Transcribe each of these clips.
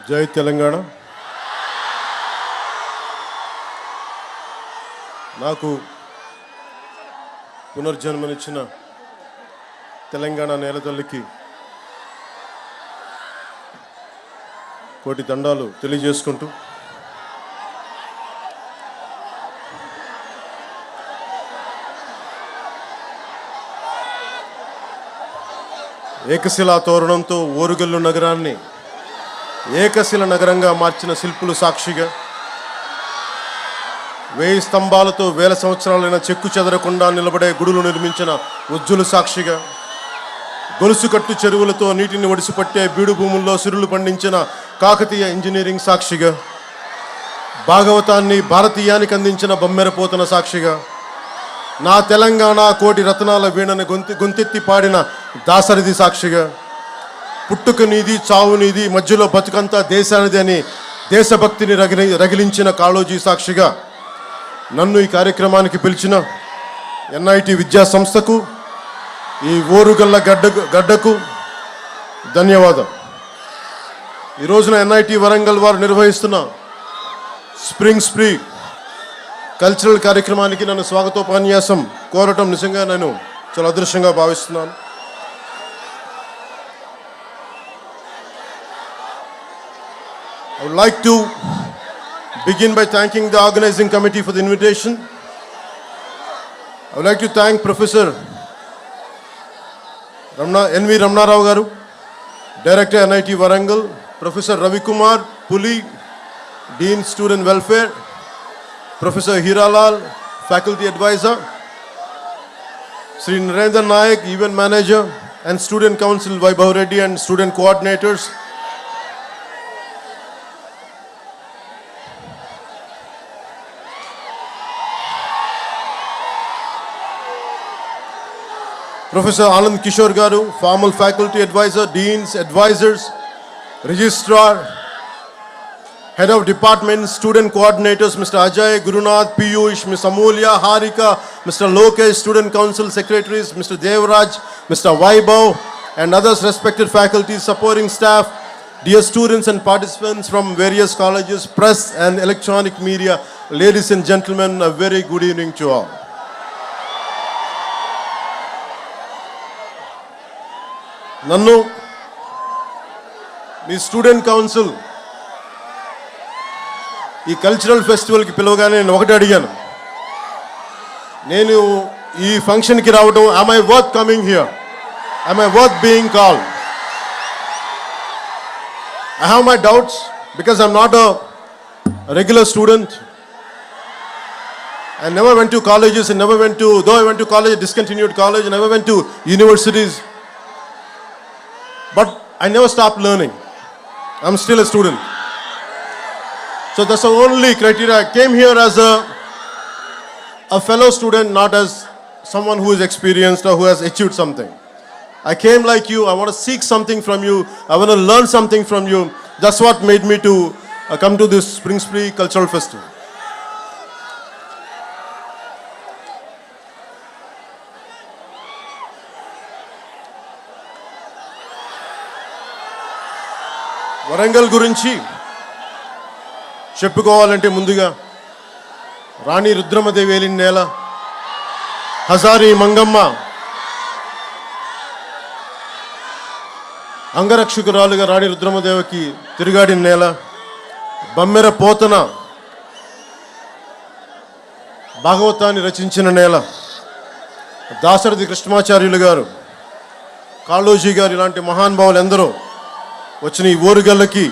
జై తెలంగాణ. నాకు పునర్జన్మనిచ్చిన తెలంగాణ నేల తల్లికి కోటి దండాలు తెలియజేసుకుంటూ ఏకశిలా తోరణంతో ఓరుగల్లు నగరాన్ని ఏకశిల నగరంగా మార్చిన శిల్పులు సాక్షిగా, 1000 స్తంభాలతో 1000 సంవత్సరాలైన చెక్కు చెదరకుండా నిలబడే గుడులు నిర్మించిన ఉజ్జులు సాక్షిగా, గొలుసుకట్టు చెరువులతో నీటిని ఒడిసిపట్టే బీడు భూముల్లో సిరులు పండించిన కాకతీయ ఇంజనీరింగ్ సాక్షిగా, భాగవతాన్ని భారతీయానికి అందించిన బొమ్మెరపోతన సాక్షిగా, నా తెలంగాణ కోటి రత్నాల వీణని గొంతెత్తి పాడిన దాసరిది సాక్షిగా, పుట్టుక నీది చావు నీది మధ్యలో బతుకంతా దేశానిది అని దేశభక్తిని రగిలించిన కాళోజీ సాక్షిగా, నన్ను ఈ కార్యక్రమానికి పిలిచిన ఎన్ఐటి విద్యా సంస్థకు, ఈ ఓరుగల్ల గడ్డకు ధన్యవాదం. ఈ రోజున ఎన్ఐటి వరంగల్ వారు నిర్వహిస్తున్న స్ప్రింగ్ స్ప్రీ కల్చరల్ కార్యక్రమానికి నన్ను స్వాగతోపన్యాసం కోరటం నిజంగా నేను చాలా అదృష్టంగా భావిస్తున్నాను. I would like to begin by thanking the organizing committee for the invitation. I would like to thank Professor N.V. Ramna Rao Garu, Director NIT Warangal, Professor Ravi Kumar Puli, Dean Student Welfare, Professor Hiralal, Faculty Advisor, Sri Narendra Nayak, Event Manager, and Student Council Vaibhav Reddy and Student Coordinators. Professor Anand Kishore Garu, Formal Faculty Advisor, Deans, Advisors, Registrar, Head of Departments, Student Coordinators, Mr. Ajay, Gurunath, Piyush, Ms. Amulya, Harika, Mr. Lokesh, Student Council Secretaries, Mr. Devraj, Mr. Vaibhav, and others respected faculty, supporting staff, dear students and participants from various colleges, press and electronic media, ladies and gentlemen, a very good evening to all. నన్ను మీ student council ఈ cultural ఫెస్టివల్కి పిలవగానే నేను ఒకటి అడిగాను, నేను ఈ ఫంక్షన్కి రావడం, am I worth coming here? Am I worth being called? I have my doubts because I'm not a regular student. I never went to colleges and though I went to college, discontinued college, and never went to universities. But I never stopped learning. I'm still a student. So that's the only criteria. I came here as a fellow student, not as someone who is experienced or who has achieved something. I came like you. I want to seek something from you. I want to learn something from you. That's what made me to come to this Spring Spree Cultural Festival. Warangal గురించి చెప్పుకోవాలంటే ముందుగా రాణి రుద్రమదేవి ఏలిన నేల, హజారీ మంగమ్మ అంగరక్షకురాలుగా రాణి రుద్రమదేవికి తిరుగాడిన నేల, బమ్మెర పోతన భాగవతాన్ని రచించిన నేల, దాశరథి కృష్ణమాచార్యులు గారు, కాళోజీ గారు ఇలాంటి మహానుభావులు ఎందరో వచ్చిన ఈ ఓరుగల్లకి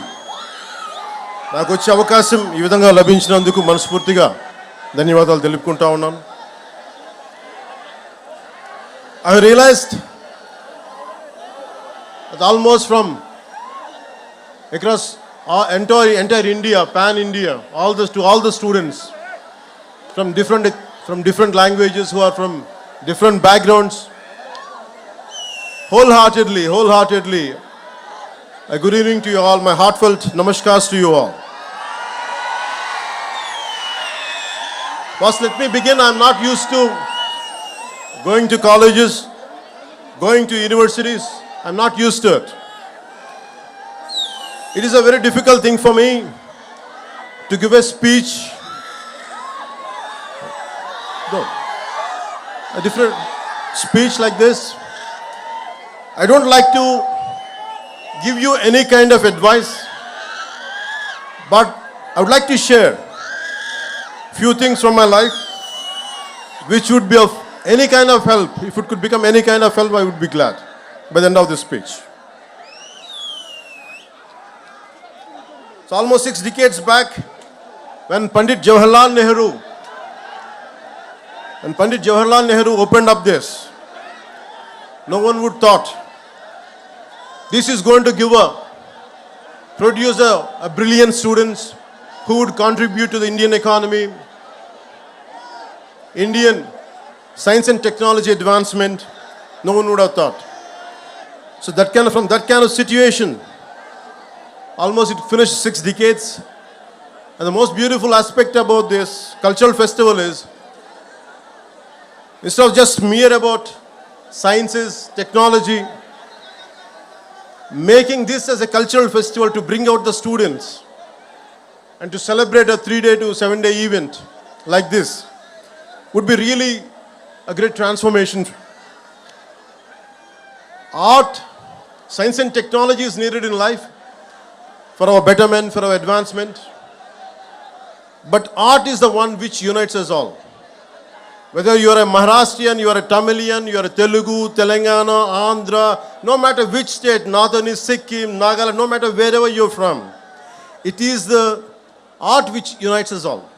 నాకు వచ్చే అవకాశం ఈ విధంగా లభించినందుకు మనస్ఫూర్తిగా ధన్యవాదాలు తెలుపుకుంటా ఉన్నాను. I realized that almost from across entire India, pan India, all the students from different languages who are from different backgrounds, wholeheartedly a good evening to you all. My heartfelt namaskars to you all. First, let me begin. I'm not used to going to colleges, going to universities. I'm not used to it. It is a very difficult thing for me to give a speech. No, a different speech like this. I don't like to give you any kind of advice, but I would like to share few things from my life which would be of any kind of help. If it could become any kind of help, I would be glad by the end of this speech. It's almost 6 decades back when Pandit Jawaharlal Nehru opened up this. No one would thought this is going to produce a brilliant students who would contribute to the Indian economy, Indian science and technology advancement. No one would have thought. So from that kind of situation, almost it finished 6 decades. And the most beautiful aspect about this cultural festival is, instead of just mere about sciences, technology, making this as a cultural festival to bring out the students and to celebrate a 3-day to 7-day event like this would be really a great transformation. Art, science and technology is needed in life for our betterment, for our advancement. But art is the one which unites us all. Whether you are a Maharashtrian, you are a Tamilian, you are a Telugu, Telangana, Andhra, no matter which state, Northern is Sikkim, Nagaland, no matter wherever you're from, it is the art which unites us all.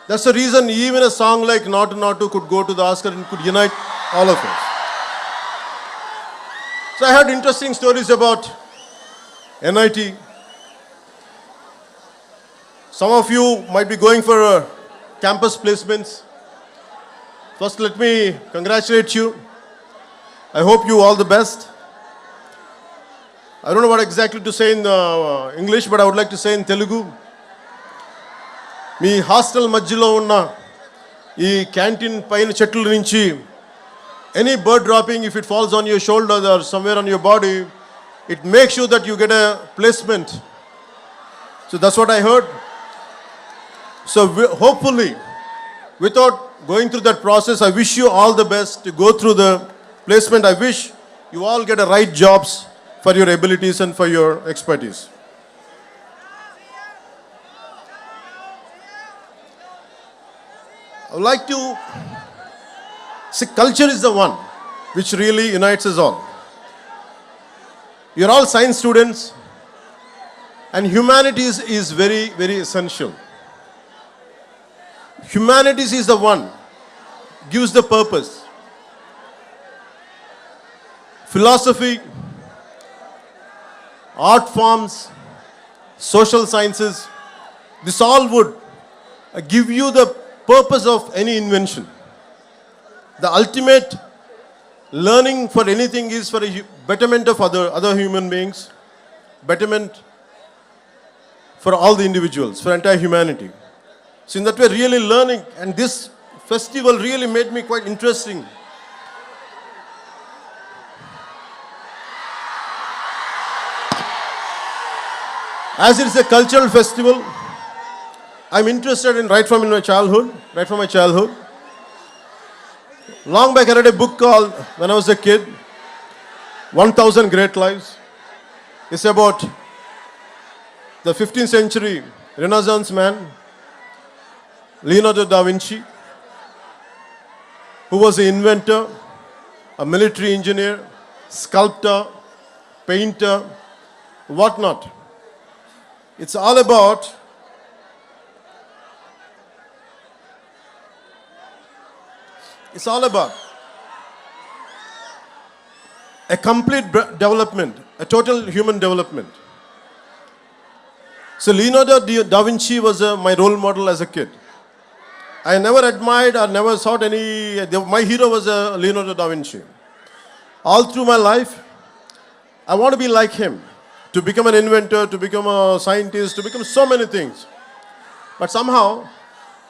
That's the reason even a song like Natu Natu could go to the Oscar and could unite all of us. So I heard interesting stories about NIT. Some of you might be going for campus placements. First, let me congratulate you. I hope you all the best. I don't know what exactly to say in English, but I would like to say in Telugu. Me hostel మధ్యలో ఉన్న ఈ canteen పైన చెట్ల నుంచి any bird dropping, if it falls on your shoulder or somewhere on your body, it makes sure that you get a placement. So that's what I heard. So hopefully, without going through that process, I wish you all the best to go through the placement. I wish you all get the right jobs for your abilities and for your expertise. I would like to see, culture is the one which really unites us all. You're all science students, and humanities is very, very essential. Humanities is the one gives the purpose. Philosophy, art forms, social sciences, this all would give you the purpose of any invention. The ultimate learning for anything is for a betterment of other human beings, betterment for all the individuals, for entire humanity. So in that way, really learning, and this festival really made me quite interesting. As it is a cultural festival, I'm interested in right from my childhood. Long back, I read a book called, when I was a kid, 1000 Great Lives. It's about the 15th century Renaissance man, Leonardo da Vinci, who was an inventor, a military engineer, sculptor, painter, whatnot. It's all about a complete development, a total human development. So Leonardo da Vinci was my role model as a kid. I never admired or never sought my hero was Leonardo da Vinci. All through my life, I want to be like him, to become an inventor, to become a scientist, to become so many things. But somehow,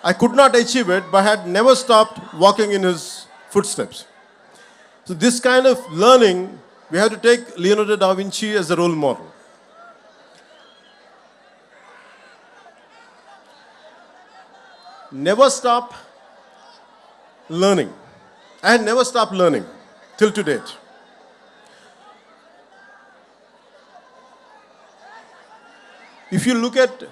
I could not achieve it, but I had never stopped walking in his footsteps. So this kind of learning, we have to take Leonardo da Vinci as a role model. never stop learning. I had never stopped learning till to date. If you look at,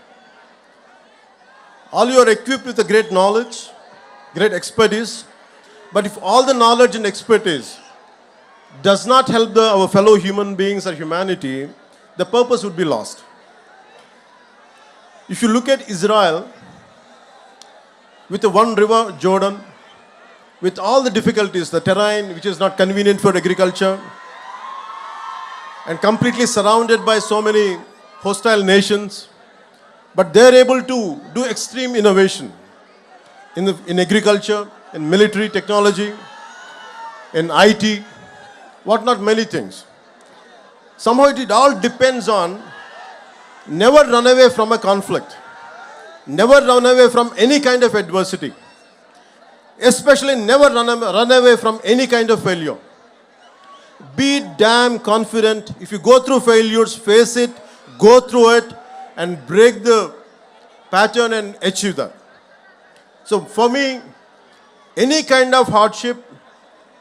all you are equipped with a great knowledge, great expertise, but if all the knowledge and expertise does not help our fellow human beings or humanity, the purpose would be lost. If you look at Israel, with the one river, Jordan, with all the difficulties, the terrain which is not convenient for agriculture, and completely surrounded by so many hostile nations, but they're able to do extreme innovation in agriculture, in military technology, in IT, what not many things. Somehow it all depends on never run away from a conflict, never run away from any kind of adversity, especially never run away from any kind of failure. Be damn confident. If you go through failures, face it, go through it, and break the pattern and achieve that. So for me, any kind of hardship,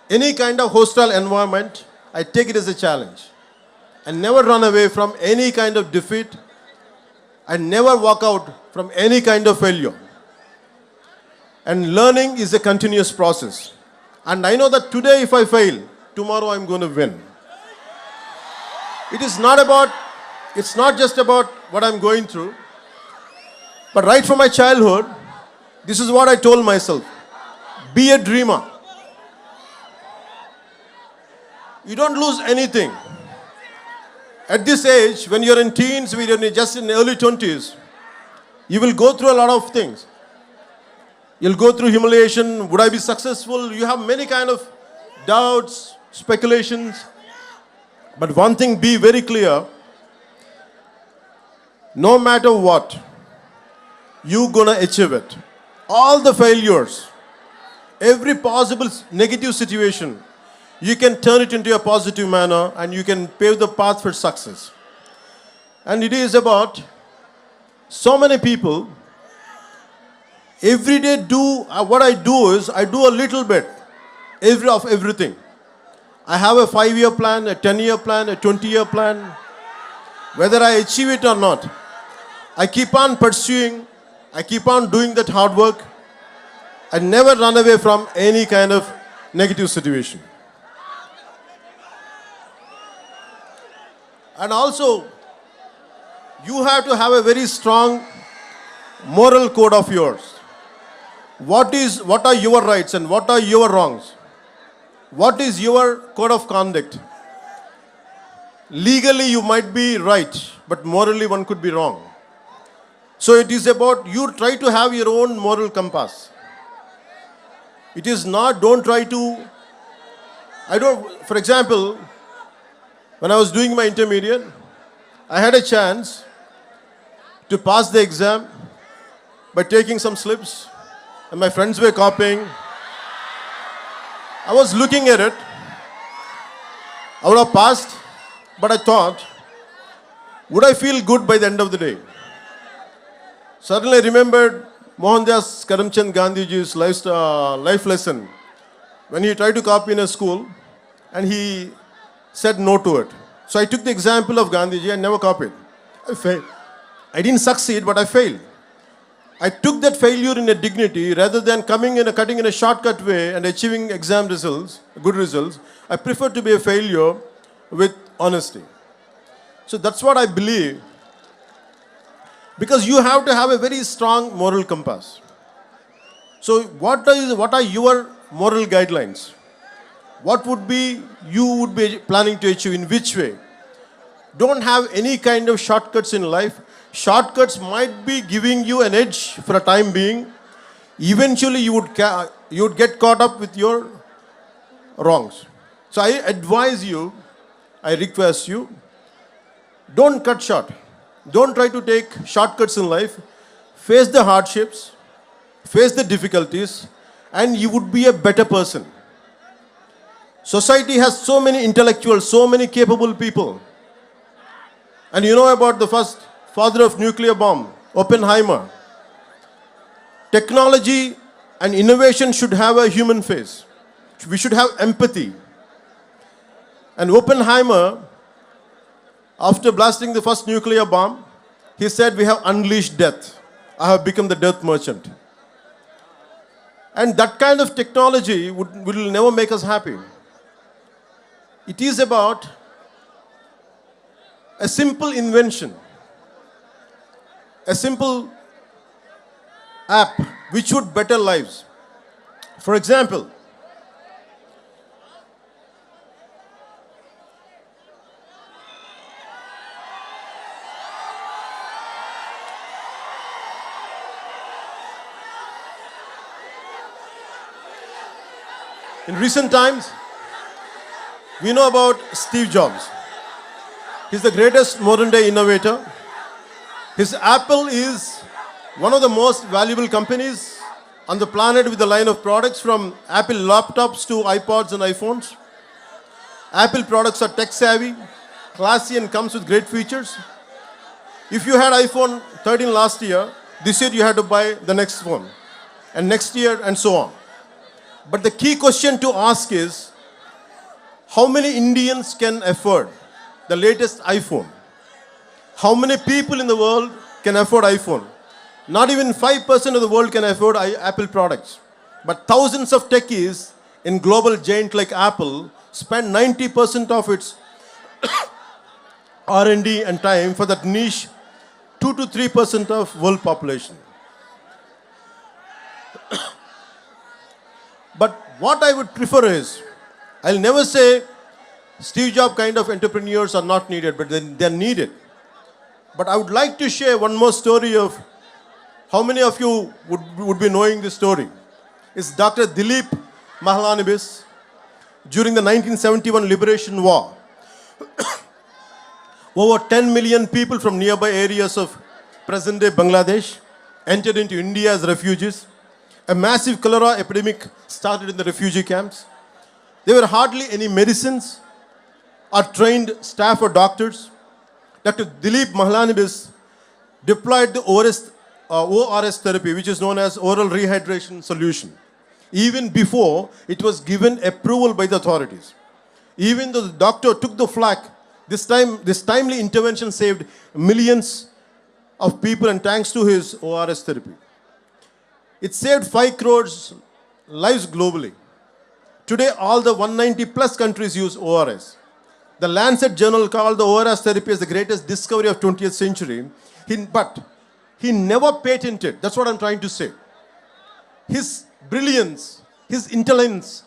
any kind of hostile environment, I take it as a challenge. And never run away from any kind of defeat, and never walk out from any kind of failure. And learning is a continuous process. And I know that today if I fail, tomorrow I'm going to win. It's not just about what I'm going through, but right from my childhood, this is what I told myself. Be a dreamer. You don't lose anything. At this age, when you're in teens, when you're just in early 20s, you will go through a lot of things. You'll go through humiliation. Would I be successful? You have many kind of doubts, speculations. But one thing, be very clear. No matter what, you're gonna achieve it. All the failures, every possible negative situation, you can turn it into a positive manner and you can pave the path for success. And it is about so many people, every day what I do is, I do a little bit of everything. I have a 5-year plan, a 10-year plan, a 20-year plan. Whether I achieve it or not, I keep on pursuing, I keep on doing that hard work. I never run away from any kind of negative situation. And also, you have to have a very strong moral code of yours. What are your rights and what are your wrongs? What is your code of conduct? Legally, you might be right, but morally, one could be wrong. So it is about you try to have your own moral compass. It is not, for example, when I was doing my intermediate, I had a chance to pass the exam by taking some slips, and my friends were copying. I was looking at it. I would have passed, but I thought, would I feel good by the end of the day? Suddenly I remembered Mohandas Karamchand Gandhiji's life lesson when he tried to copy in a school and he said no to it. So I took the example of Gandhiji and never copied. I failed. I didn't succeed, but I failed. I took that failure in a dignity rather than cutting in a shortcut way and achieving exam results, good results. I prefer to be a failure with honesty. So that's what I believe. Because you have to have a very strong moral compass. So what are your moral guidelines? What you would be planning to achieve, in which way? Don't have any kind of shortcuts in life. Shortcuts might be giving you an edge for a time being. Eventually you would get caught up with your wrongs. So I advise you, I request you, don't cut short. Don't try to take shortcuts in life. Face the hardships, face the difficulties, and you would be a better person. Society has so many intellectuals, so many capable people. And you know about the first father of nuclear bomb, Oppenheimer. Technology and innovation should have a human face. We should have empathy. And Oppenheimer, after blasting the first nuclear bomb, he said, "We have unleashed death. I have become the death merchant." And that kind of technology will never make us happy. It is about a simple invention, a simple app which would better lives. For example, in recent times, we know about Steve Jobs. He's the greatest modern day innovator. His Apple is one of the most valuable companies on the planet with a line of products from Apple laptops to iPods and iPhones. Apple products are tech savvy, classy and comes with great features. If you had iPhone 13 last year, this year you had to buy the next phone, and next year and so on. But the key question to ask is, how many Indians can afford the latest iPhone? How many people in the world can afford iPhone? Not even 5% of the world can afford Apple products. But thousands of techies in global giant like Apple spend 90% of its R&D and time for that niche 2 to 3% of world population. But what I would prefer is, I'll never say Steve Jobs kind of entrepreneurs are not needed, but they're needed. But I would like to share one more story of how many of you would be knowing this story. It's Dr. Dilip Mahalanobis during the 1971 Liberation War. Over 10 million people from nearby areas of present-day Bangladesh entered into India as refugees. A massive cholera epidemic started in the refugee camps. There were hardly any medicines or trained staff or doctors. Dr. Dilip Mahalanobis deployed the ORS therapy, which is known as oral rehydration solution, even before it was given approval by the authorities. Even though the doctor took the flak, this timely intervention saved millions of people, and thanks to his ORS therapy. It saved 5 crores lives globally. Today, all the 190 plus countries use ORS. The Lancet journal called the ORS therapy as the greatest discovery of 20th century. But he never patented. That's what I'm trying to say. His brilliance, his intelligence,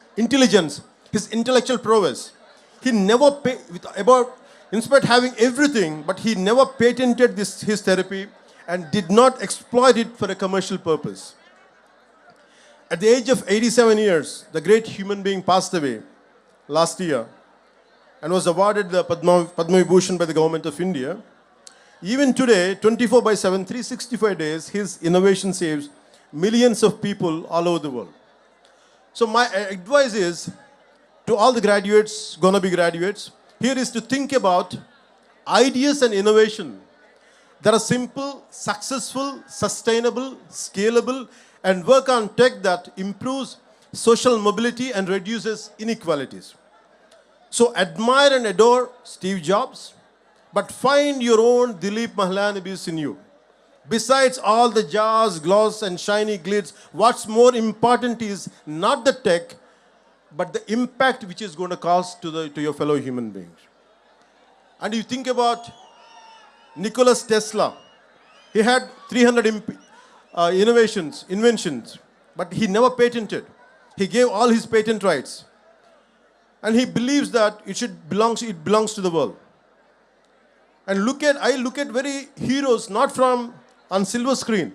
his intellectual prowess. He never in spite of having everything, but he never patented his therapy and did not exploit it for a commercial purpose. At the age of 87 years, the great human being passed away last year and was awarded the Padma Vibhushan by the government of India. Even today, 24/7, 365 days, his innovation saves millions of people all over the world. So my advice is to all the graduates, gonna be graduates, here is to think about ideas and innovation that are simple, successful, sustainable, scalable, and work on tech that improves social mobility and reduces inequalities. So admire and adore Steve Jobs, but find your own Dilip Mahalanobis in you. Besides all the jazz, gloss, and shiny glitz, what's more important is not the tech, but the impact which is going to cause to your fellow human beings. And you think about Nikola Tesla. He had 300 inventions, but he never patented. He gave all his patent rights. And he believes that it belongs to the world. And I look at very heroes, not from on silver screen.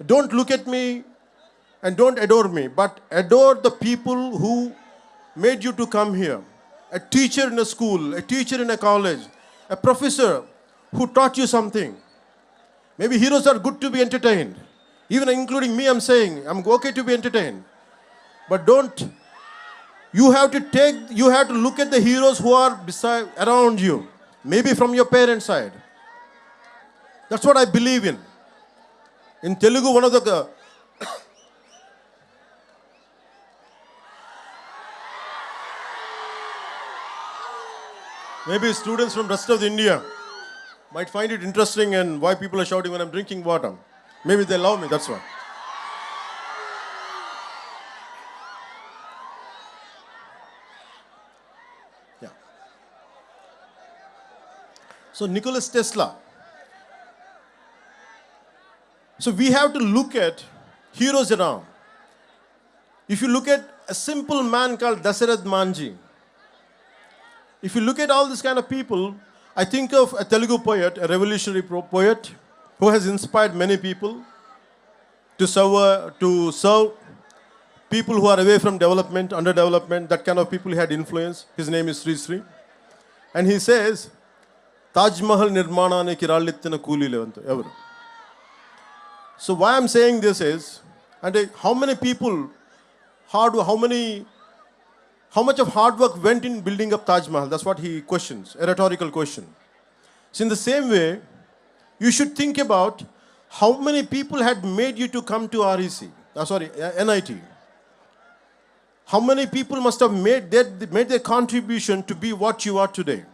Don't look at me and don't adore me, but adore the people who made you to come here. A teacher in a school, a teacher in a college, a professor who taught you something. Maybe heroes are good to be entertained. Even including me, I'm saying, I'm okay to be entertained. But you have to look at the heroes who are around you. Maybe from your parents' side. That's what I believe in. In Telugu, one of the Maybe students from rest of India might find it interesting and why people are shouting when I'm drinking water. Maybe they love me, that's why. Yeah. So Nicholas Tesla. So we have to look at heroes around. If you look at a simple man called Dasarath Manji, if you look at all these kind of people, I think of a Telugu poet, a revolutionary poet, who has inspired many people to serve people who are away from development, underdevelopment, that kind of people he had influence. His name is Sri Sri. And he says, Taj Mahal nirmananiki rallittina koolile antu evaru. So why I'm saying this is, and how many people, how much of hard work went in building up Taj Mahal? That's what he questions, a rhetorical question. So in the same way, you should think about how many people had made you to come to NIT. How many people must have made their contribution to be what you are today.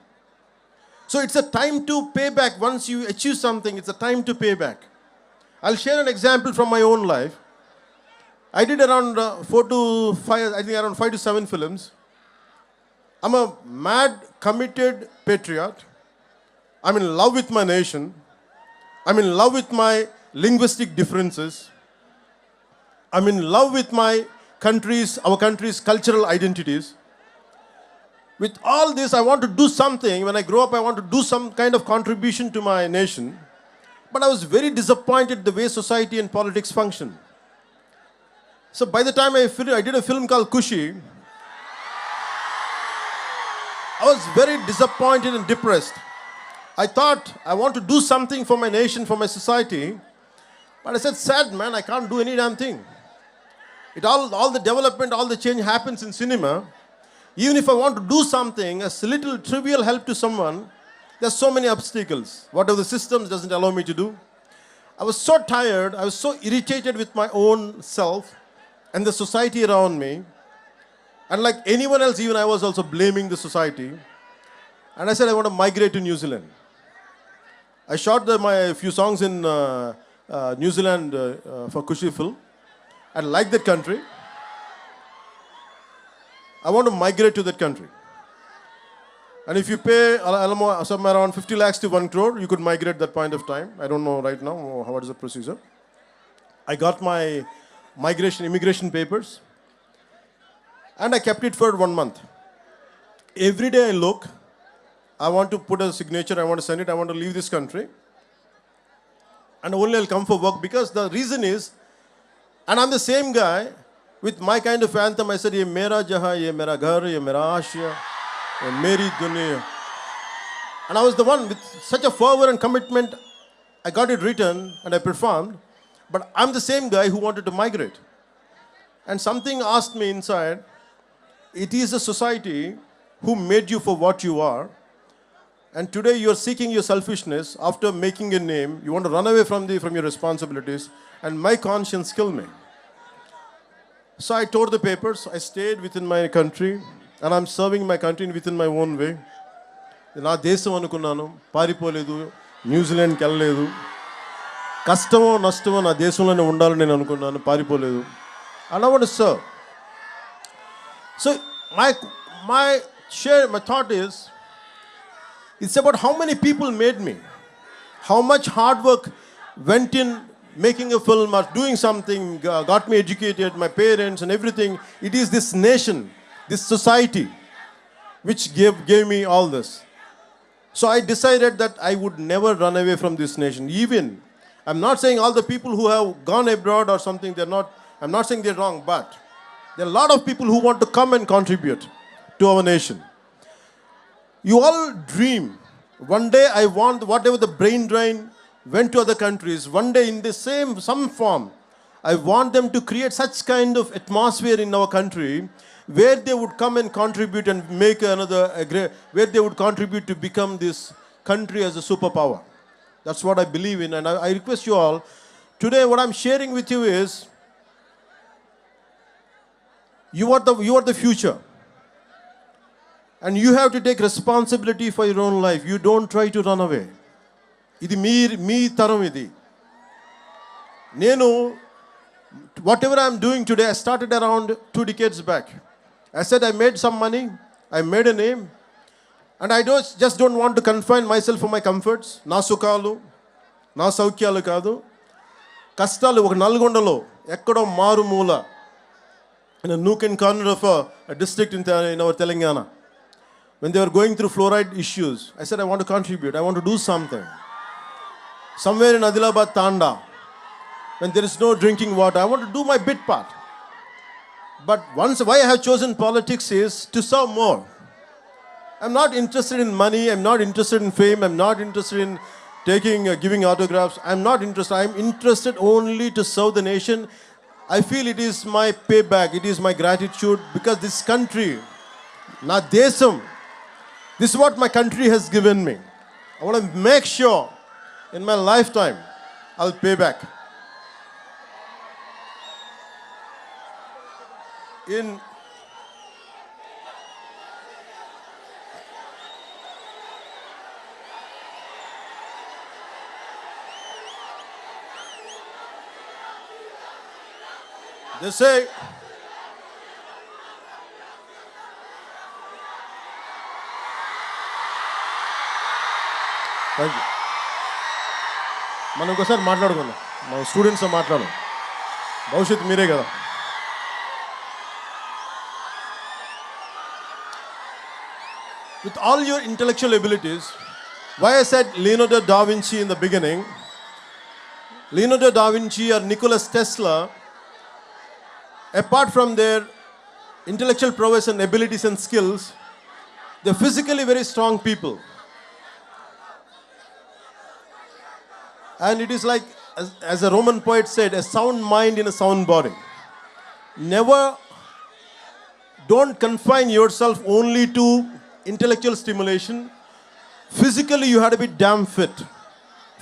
So it's a time to pay back. Once you achieve something, it's a time to pay back. I'll share an example from my own life. I did around 5 to 7 films. I'm a mad, committed patriot. I'm in love with my nation. I'm in love with my linguistic differences. I'm in love with our country's cultural identities. With all this, I want to do something. When I grow up, I want to do some kind of contribution to my nation. But I was very disappointed the way society and politics function. So by the time I did a film called Kushi, I was very disappointed and depressed. I thought I want to do something for my nation, for my society. But I said, sad man, I can't do any damn thing. All the development, all the change happens in cinema. Even if I want to do something, a little trivial help to someone, there's so many obstacles. Whatever the systems doesn't allow me to do. I was so tired, I was so irritated with my own self and the society around me. And like anyone else, even I was also blaming the society. And I said, I want to migrate to New Zealand. I shot my few songs in New Zealand for Kushi film. I like that country. I want to migrate to that country. And if you pay somewhere around 50 lakhs to 1 crore, you could migrate that point of time. I don't know right now what is the procedure. I got my immigration papers. And I kept it for 1 month. Every day I look, I want to put a signature, I want to send it, I want to leave this country. And only I'll come for work, because the reason is, and I'm the same guy, with my kind of anthem, I said, ye mera jahan, ye mera ghar, ye mera aashiya, ye meri duniya. And I was the one with such a fervor and commitment, I got it written and I performed. But I'm the same guy who wanted to migrate. And something asked me inside, it is a society who made you for what you are. And today you're seeking your selfishness. After making a name, you want to run away from your responsibilities. And my conscience killed me. So I tore the papers. I stayed within my country. And I'm serving my country within my own way. నా దేశం అనుకున్నాను, పారిపోలేదు, న్యూజిలాండ్కి వెళ్ళలేదు. కష్టమో నష్టమో నా దేశంలోనే ఉండాలని నేను అనుకున్నాను, పారిపోలేదు. And I want to serve. So my thought is, it's about how many people made me, how much hard work went in making a film or doing something, got me educated, my parents and everything. It is this nation, this society, which gave me all this. So I decided that I would never run away from this nation. Even, I'm not saying all the people who have gone abroad or something, I'm not saying they're wrong, but there are a lot of people who want to come and contribute to our nation. You all dream. One day I want, whatever the brain drain went to other countries, one day in some form, I want them to create such kind of atmosphere in our country where they would come and contribute and make where they would contribute to become this country as a superpower. That's what I believe in, and I request you all, today what I'm sharing with you is, you are the future. And you have to take responsibility for your own life. You don't try to run away. ఇది మీ తరం ఇది. నేను whatever I'm doing today, I started around 2 decades back. I said I made some money, I made a name, and I just don't want to confine myself for my comforts. నా సుఖాలు, నా సౌఖ్యాలు కాదు. కష్టాలు ఒక నల్గొండలో ఎక్కడో మారుమూల in a nook and corner of a district in our Telangana. When they were going through fluoride issues, I said, I want to contribute. I want to do something. Somewhere in Adilabad, Tanda, when there is no drinking water, I want to do my bit part. But why I have chosen politics is to serve more. I'm not interested in money. I'm not interested in fame. I'm not interested in giving autographs. I'm not interested. I'm interested only to serve the nation. I feel it is my payback. It is my gratitude because this country, na desam, this is what my country has given me. I want to make sure in my lifetime I'll pay back. They say, thank you. మనం ఒకసారి మాట్లాడుకుందాం. మన స్టూడెంట్స్తో మాట్లాడు. భవిష్యత్తు మీరే కదా. With all your intellectual abilities, why I said Leonardo da Vinci in the beginning, Leonardo da Vinci or Nikola Tesla, apart from their intellectual prowess and abilities and skills, they're physically very strong people. And it is like, as a Roman poet said, a sound mind in a sound body. Don't confine yourself only to intellectual stimulation. Physically, you have to be damn fit.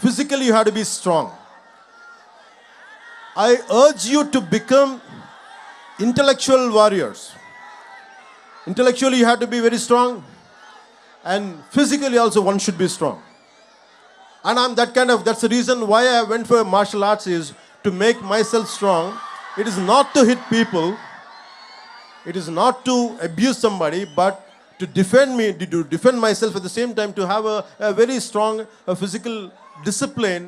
Physically, you have to be strong. I urge you to become intellectual warriors. Intellectually, you have to be very strong, and physically also one should be strong. And that's the reason why I went for martial arts, is to make myself strong. It is not to hit people. It is not to abuse somebody, but to defend myself at the same time, to have a very strong physical discipline,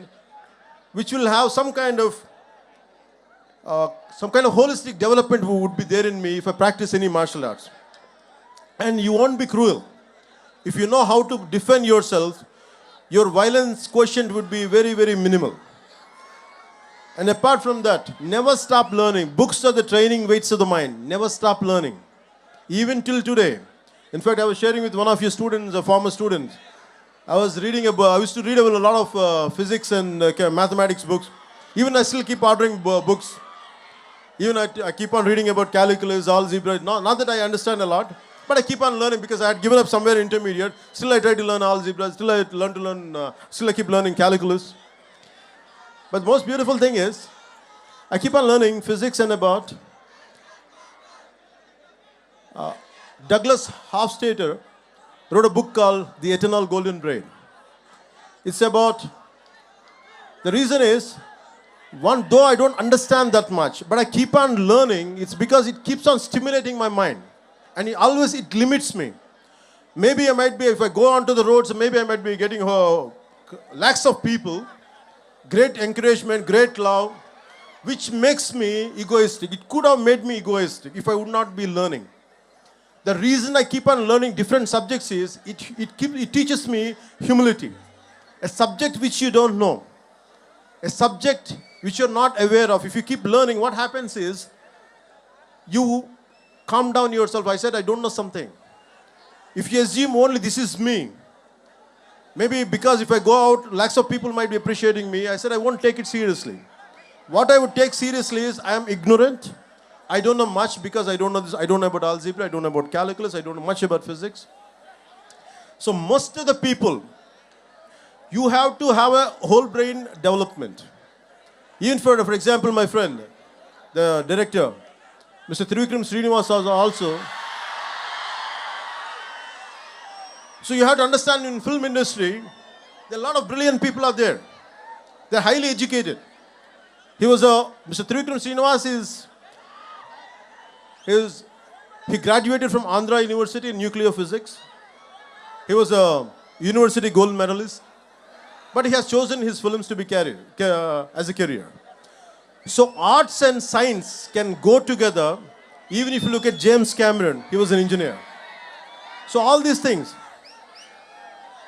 which will have some kind of holistic development would be there in me if I practice any martial arts. And you won't be cruel. If you know how to defend yourself, your violence quotient would be very, very minimal. And apart from that, never stop learning. Books are the training weights of the mind. Never stop learning. Even till today. In fact, I was sharing with one of your students, a former student. I used to read a lot of physics and mathematics books. Even I still keep ordering books. Even I keep on reading about calculus, algebra. Not that I understand a lot, but I keep on learning because I had given up somewhere intermediate. Still I try to learn algebra. Still I keep learning calculus. But the most beautiful thing is, I keep on learning physics and about Douglas Hofstadter wrote a book called The Eternal Golden Brain. It's about, the reason is, though I don't understand that much, but I keep on learning, it's because it keeps on stimulating my mind. And it limits me. Maybe I might be, if I go onto the roads, maybe I might be getting lakhs of people, great encouragement, great love, which makes me egoistic. It could have made me egoistic if I would not be learning. The reason I keep on learning different subjects is, it teaches me humility. A subject which you don't know, a subject which you're not aware of, if you keep learning, what happens is, you calm down yourself. I said, I don't know something. If you assume only this is me, maybe because if I go out, lakhs of people might be appreciating me, I said I won't take it seriously. What I would take seriously is, I am ignorant. I don't know much because I don't know this. I don't know about algebra. I don't know about calculus. I don't know much about physics. So most of the people, you have to have a whole brain development. Even for example, my friend, the director, Mr. Trivikram Srinivas also, So you have to understand, in film industry, there are a lot of brilliant people out there. They're highly educated. Mr. Trivikram Srinivas he graduated from Andhra University in nuclear physics. He was a university gold medalist, but he has chosen his films to be as a career. So arts and science can go together. Even if you look at James Cameron, he was an engineer. So all these things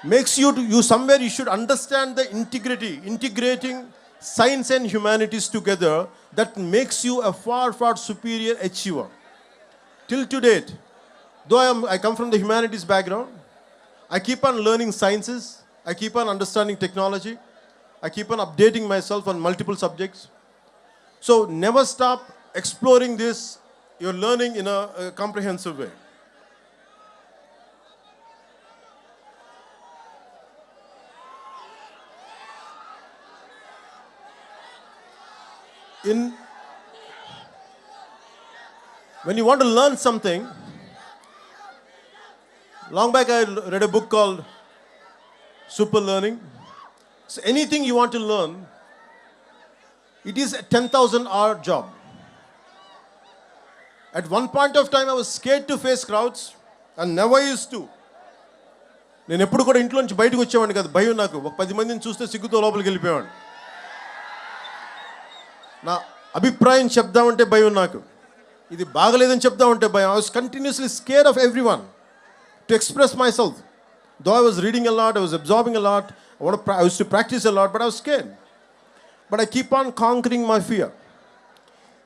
makes you somewhere you should understand the integrating science and humanities together. That makes you a far, far superior achiever. Till to date, though I come from the humanities background, I keep on learning sciences, I keep on understanding technology, I keep on updating myself on multiple subjects. So never stop exploring this. You're learning in a comprehensive way. When you want to learn something, long back I read a book called Super Learning. So anything you want to learn, it is a 10,000 hour job. At one point of time, I was scared to face crowds and never used to. నేను ఎప్పుడు కూడా ఇంట్లో నుంచి బయటకు వచ్చేవాడిని కాదు. భయం నాకు. ఒక 10 మందిని చూస్తే సిగ్గుతో లోపలికి వెళ్ళిపోయాను. నా అభిప్రాయం చెప్దామంటే భయం నాకు. ఇది బాగలేదని చెప్దామంటే భయం. I was continuously scared of everyone to express myself. Though I was reading a lot, I was absorbing a lot, I used to practice a lot, but I was scared. But I keep on conquering my fear.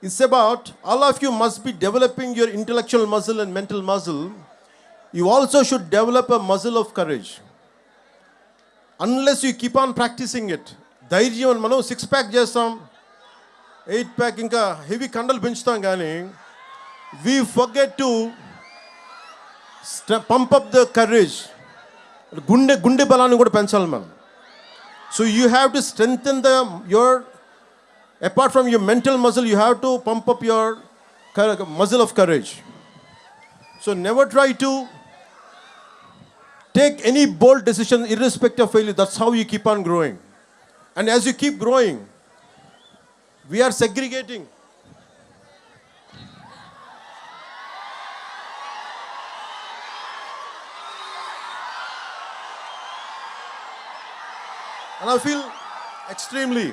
It's about, all of you must be developing your intellectual muscle and mental muscle. You also should develop a muscle of courage. Unless you keep on practicing it. ధైర్యం, మనం 6-pack చేస్తాం, 8-pack ఇంకా heavy కండలు పెంచుతాం, కానీ we forget to pump up the courage. గుండె బలాన్ని కూడా పెంచాలి మనం. So you have to strengthen apart from your mental muscle, you have to pump up your muscle of courage. So never try to take any bold decision irrespective of failure. That's how you keep on growing. And as you keep growing, we are segregating. And I feel extremely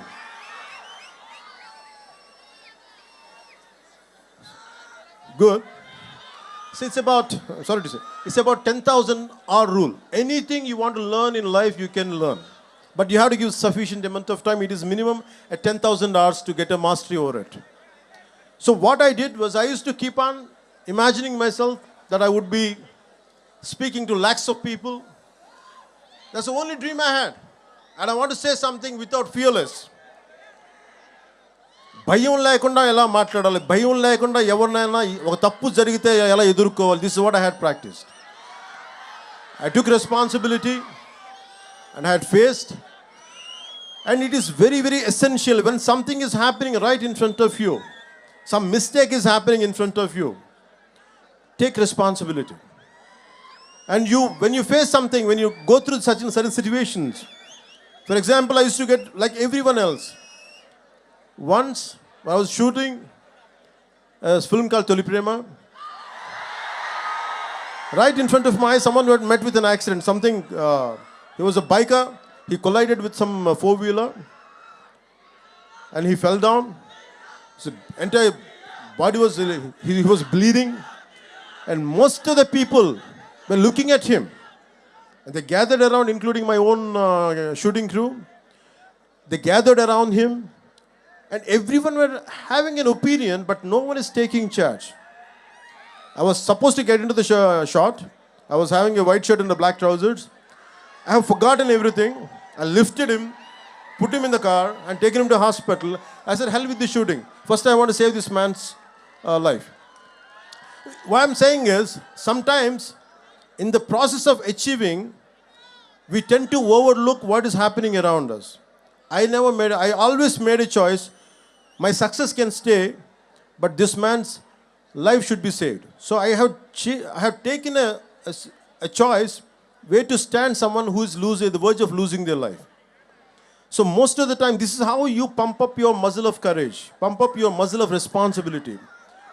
good. So it's about 10,000 hour rule. Anything you want to learn in life, you can learn. But you have to give sufficient amount of time. It is minimum at 10,000 hours to get a mastery over it. So what I did was, I used to keep on imagining myself that I would be speaking to lakhs of people. That's the only dream I had. And I want to say something without fearless. భయం లేకుండా ఎలా మాట్లాడాలి, భయం లేకుండా ఎవరినైనా ఒక తప్పు జరిగితే ఎలా ఎదుర్కోవాలి. This is what I had practiced. I took responsibility and I had faced. And it is very, very essential when something is happening right in front of you, some mistake is happening in front of you, take responsibility. And when you face something, when you go through certain situations, for example, I used to get like everyone else. Once I was shooting a film called Toli Prema. Right in front of my eyes, someone who had met with an accident. He was a biker. He collided with some four-wheeler and he fell down. His entire body he was bleeding, and most of the people were looking at him. And they gathered around, including my own shooting crew. They gathered around him, and everyone were having an opinion, but no one is taking charge. I was supposed to get into the shot. I was having a white shirt and the black trousers. I have forgotten everything. I lifted him, put him in the car, and taken him to hospital. I said, hell with the shooting. First, I want to save this man's life. What I'm saying is, sometimes in the process of achieving, we tend to overlook what is happening around us. I always made a choice. My success can stay, but this man's life should be saved. So I have taken a choice where to stand someone who is at the verge of losing their life. So most of the time, this is how you pump up your muscle of courage, pump up your muscle of responsibility.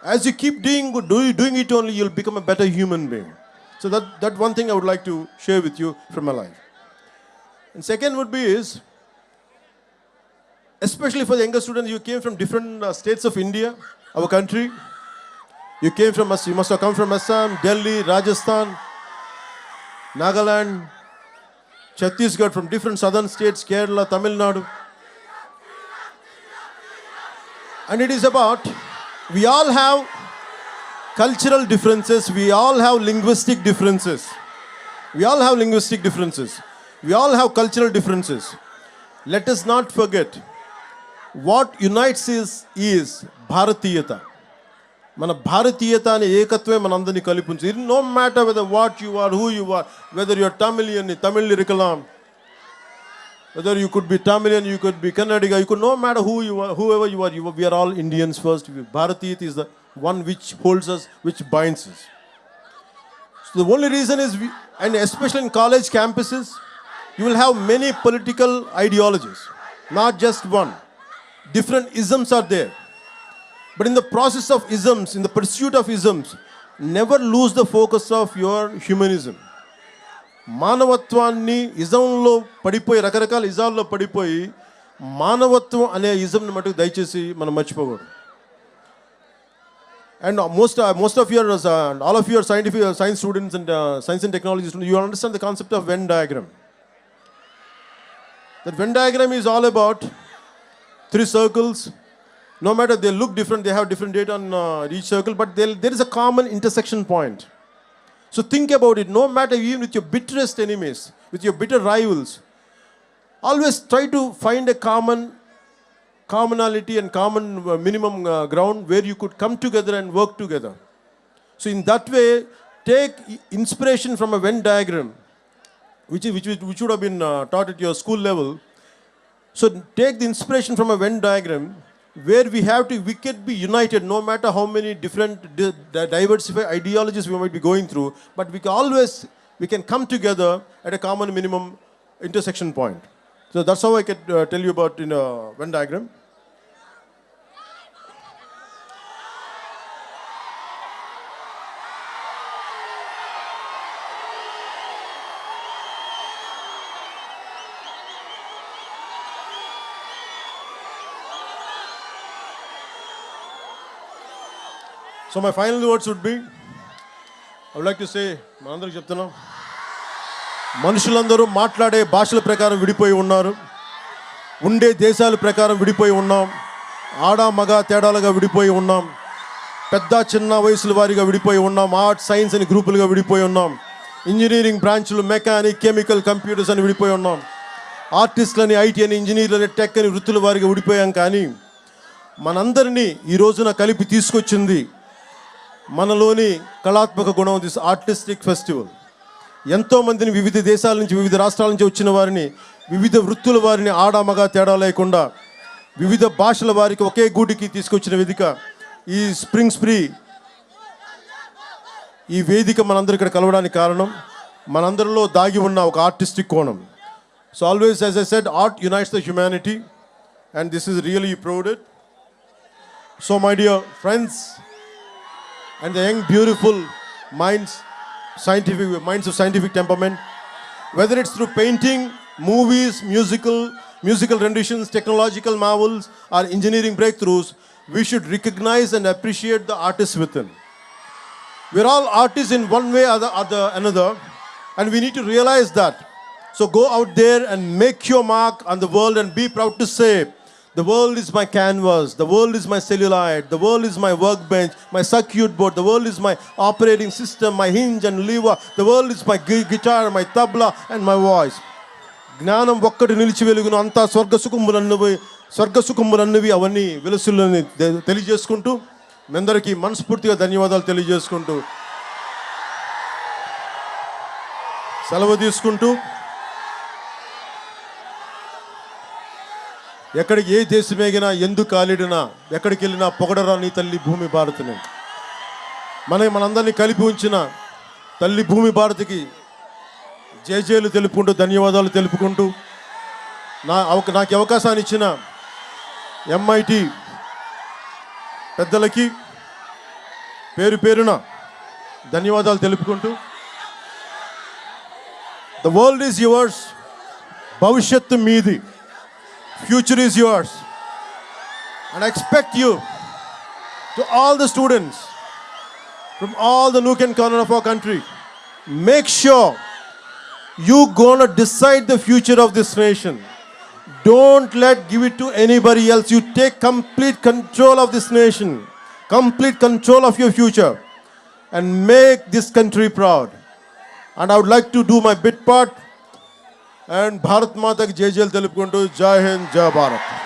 As you keep doing it only, you'll become a better human being. So that one thing I would like to share with you from my life. And second would be is, especially for the younger students, you came from different states of India, our country. You must have come from Assam, Delhi, Rajasthan, Nagaland, Chhattisgarh, from different southern states, Kerala, Tamil Nadu. And it is about, we all have cultural differences, we all have linguistic differences. We all have linguistic differences. We all have cultural differences. Let us not forget, what unites is Bharatiyata. మన భారతీయత అనే ఏకత్వమే మనందరినీ కలిపించి. No matter whether what you are, who you are, whether you are Tamilian, Tamil ఇరుకలాం, whether you could be Tamilian, you could be Kannadiga, you could no matter who you are, whoever you are, we are all Indians first. భారతీయత is the one which holds us, which binds us. So the only reason is, and especially in college campuses, you will have many political ideologies, not just one. Different isms are there. But in the process of isms, in the pursuit of isms, never lose the focus of your humanism. మానవత్వాన్ని ఇజంలో పడిపోయి, రకరకాల ఇజాల్లో పడిపోయి, మానవత్వం అనే ఇజంని మటుకు దయచేసి మనం మర్చిపోకూడదు. And most of your, all of your science students and science and technology students, you understand the concept of Venn diagram. That Venn diagram is all about 3 circles. No matter they look different, they have different data on each circle, but there is a common intersection point. So think about it. No matter, even with your bitterest enemies, with your bitter rivals, always try to find a commonality and common minimum ground where you could come together and work together. So in that way, take inspiration from a Venn diagram, which would have been taught at your school level. So take the inspiration from a Venn diagram, where we can be united no matter how many different diversified ideologies we might be going through, but we can come together at a common minimum intersection point. So that's how I could tell you about in a Venn diagram. So my final words would be, I would like to say, మనందరికి చెప్తున్నాం, మనుషులందరూ మాట్లాడే భాషల ప్రకారం విడిపోయి ఉన్నారు, ఉండే దేశాల ప్రకారం విడిపోయి ఉన్నాం, ఆడ మగ తేడాలుగా విడిపోయి ఉన్నాం, పెద్ద చిన్న వయసుల వారిగా విడిపోయి ఉన్నాం, ఆర్ట్స్ సైన్స్ అని గ్రూపులుగా విడిపోయి ఉన్నాం, ఇంజనీరింగ్ బ్రాంచ్లు మెకానిక్ కెమికల్ కంప్యూటర్స్ అని విడిపోయి ఉన్నాం, ఆర్టిస్టులని ఐటీ అని ఇంజనీర్లని టెక్ అని వృత్తుల వారిగా విడిపోయాం. కానీ మనందరినీ ఈ రోజున కలిపి తీసుకొచ్చింది మనలోని కళాత్మక గుణం, దిస్ ఆర్టిస్టిక్ ఫెస్టివల్. ఎంతోమందిని వివిధ దేశాల నుంచి, వివిధ రాష్ట్రాల నుంచి వచ్చిన వారిని, వివిధ వృత్తుల వారిని ఆడ మగ తేడా లేకుండా వివిధ భాషల వారికి ఒకే గూటికి తీసుకొచ్చిన వేదిక ఈ స్ప్రింగ్ స్ప్రీ. ఈ వేదిక మనందరూ ఇక్కడ కలవడానికి కారణం మనందరిలో దాగి ఉన్న ఒక ఆర్టిస్టిక్ కోణం. So always, as I said, art unites the humanity, and this is really prouded. So my dear friends and the young beautiful minds of scientific temperament, whether it's through painting, movies, musical renditions, technological marvels, or engineering breakthroughs, we should recognize and appreciate the artists within. We're all artists in one way or the another, and we need to realize that. So go out there and make your mark on the world and be proud to say, the world is my canvas, the world is my celluloid, the world is my workbench, my circuit board, the world is my operating system, my hinge and lever, the world is my guitar, my tabla and my voice. జ్ఞానం ఒక్కటి నిలిచి వెలుగును, అంతా స్వర్గసుఖములన్నవి అవన్నీ వెలుసులని తెలియజేసుకుంటూ, మీ అందరికీ మనస్ఫూర్తిగా ధన్యవాదాలు తెలియజేసుకుంటూ సెలవు తీసుకుంటూ, ఎక్కడికి ఏ దేశం ఎగినా, ఎందుకు కాలిడినా, ఎక్కడికి వెళ్ళినా పొగడరా నీ తల్లి భూమి భారతిని. మనందరినీ కలిపి ఉంచిన తల్లి భూమి భారతికి జేజేలు తెలుపుకుంటూ ధన్యవాదాలు తెలుపుకుంటూ నాకు అవకాశాన్ని ఇచ్చిన ఎంఐటి పెద్దలకి పేరు పేరున ధన్యవాదాలు తెలుపుకుంటూ ద వరల్డ్ ఈజ్ యువర్స్, భవిష్యత్తు మీది, future is yours. And I expect you to all the students from all the nook and corner of our country, make sure you gonna decide the future of this nation. Don't give it to anybody else. You take complete control of this nation, complete control of your future, and make this country proud. And I would like to do my bit part, and Bharat Mata ki jai jai telupukuntu, Jai Hind, Jai Bharat.